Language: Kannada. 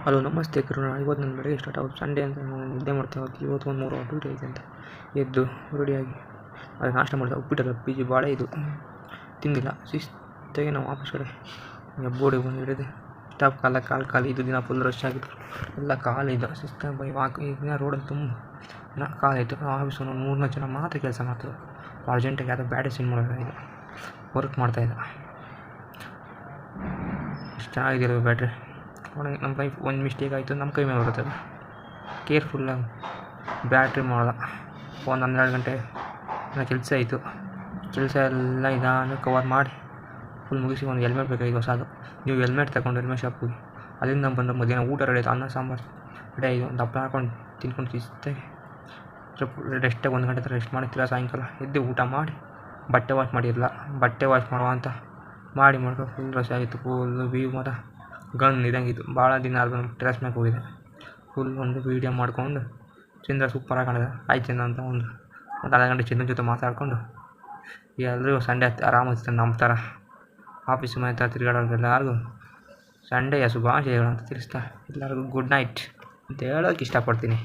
ಹಲೋ ನಮಸ್ತೆ ಕರುಣ. ಇವತ್ತು ನನ್ನ ಬೆಳಗ್ಗೆ ಸ್ಟಾರ್ಟ್ ಆಗೋದು ಸಂಡೇ ಅಂತ ನಾನು ನಿದ್ದೆ ಮಾಡ್ತಾ ಇವತ್ತು ಒಂದು 3 ಡ್ಯೂಟಿ ಐತೆ ಅಂತ ಎದ್ದು ರೆಡಿಯಾಗಿ ಅದು ನಾಷ್ಟ ಮಾಡಿದೆ. ಉಪ್ಪಿಟ್ಟಲ್ಲ PG ಬಾಳೆ ಇದು ತಿಂದಿಲ್ಲ. ಶಿಸ್ತಾಗಿ ನಾವು ಆಫೀಸ್ ಕಡೆ ಬೋರ್ಡಿಗೆ ಬಂದು ಹಿಡಿದು ಸ್ಟಾಪ್ ಕಾಲು ಇದು ದಿನ ಫುಲ್ ರಶ್ ಆಗಿತ್ತು. ಎಲ್ಲ ಕಾಲಿದ್ದು ಶಿಸ್ತಾಗಿ ವಾಕ್ ಈ ದಿನ ರೋಡಲ್ಲಿ ತುಂಬ ಕಾಲಿತ್ತು. ಆಫೀಸ್ ಒಂದು 3-4 ಜನ ಮಾತ್ರ ಕೆಲಸ ಮಾಡ್ತಾರೆ. ಅರ್ಜೆಂಟಾಗಿ ಯಾವುದೋ ಬ್ಯಾಟರಿ ಸೆಂಡ್ ಮಾಡೋದು ವರ್ಕ್ ಮಾಡ್ತಾಯಿದ್ದ. ಎಷ್ಟು ಚೆನ್ನಾಗಿರೋ ಬ್ಯಾಟ್ರಿ. ನಮ್ಮ ಲೈಫ್ ಒಂದು ಮಿಸ್ಟೇಕ್ ಆಯಿತು, ನಮ್ಮ ಕೈ ಮೇಲೆ ಬರುತ್ತೆ. ಕೇರ್ಫುಲ್ಲಾಗಿ ಬ್ಯಾಟ್ರಿ ಮಾಡ್ದೆ. ಒಂದು 12 ಗಂಟೆ ಕೆಲಸ ಆಯಿತು. ಕೆಲಸ ಎಲ್ಲ ನಿಧಾನಕ್ಕೆ ಕವರ್ ಮಾಡಿ ಫುಲ್ ಮುಗಿಸಿ ಒಂದು ಹೆಲ್ಮೆಟ್ ಬೇಕಾಗಿತ್ತು ಹೊಸದು. ನೀವು ಹೆಲ್ಮೆಟ್ ತಗೊಂಡು ಹೆಲ್ಮೆಟ್ ಶಾಪ್ ಹೋಗಿ ಅಲ್ಲಿಂದ ಬಂದು ಮಧ್ಯಾಹ್ನ ಊಟ ರೆಡಿ ಆಯಿತು. ಅನ್ನ ಸಾಂಬಾರು ರೆಡಿ ಆಯಿತು. ಒಂದು ಹಪ್ಪಳ ಹಾಕೊಂಡು ತಿನ್ಕೊಂಡು ಶಿಸ್ತಾಗಿ ಸ್ವಲ್ಪ ರೆಸ್ಟಾಗಿ 1 ಗಂಟೆ ರೆಸ್ಟ್ ಮಾಡಿ ಸಾಯಂಕಾಲ ಎದ್ದು ಊಟ ಮಾಡಿ ಬಟ್ಟೆ ವಾಶ್ ಮಾಡಿರಲಿಲ್ಲ. ಬಟ್ಟೆ ವಾಶ್ ಮಾಡುವ ಅಂತ ಮಾಡ್ಕೊಂಡು ಫುಲ್ ರಶ್ ಆಗಿತ್ತು. ಫುಲ್ಲು ವ್ಯೂ ಮಾತ್ರ ಗನ್ ಇದ್ದಂಗಿತ್ತು. ಭಾಳ ದಿನ ಆದ್ಮೇಲೆ ಟೆರೆಸ್ ಮ್ಯಾಗೆ ಹೋಗಿದೆ. ಫುಲ್ ಒಂದು ವೀಡಿಯೋ ಮಾಡ್ಕೊಂಡು ಚಂದ್ರ ಸೂಪರಾಗಿ ಕಾಣಿದೆ. ಚಂದ್ರ ಅಂತ ಒಂದು ಅರ್ಧ ಗಂಟೆ ಚಂದ್ರನ ಜೊತೆ ಮಾತಾಡ್ಕೊಂಡು ಎಲ್ಲರಿಗೂ ಸಂಡೇ ಆರಾಮಿತ್ತು. ನಮ್ಮ ಥರ ಆಫೀಸ್ ಮನೆ ಥರ ತಿರುಗಾಡೋರು ಎಲ್ಲರಿಗೂ ಸಂಡೆಯ ಶುಭಾಶಯಗಳು ಅಂತ ತಿಳಿಸ್ತಾ ಎಲ್ಲರಿಗೂ ಗುಡ್ ನೈಟ್ ಅಂತ ಹೇಳೋಕ್ಕೆ ಇಷ್ಟಪಡ್ತೀನಿ.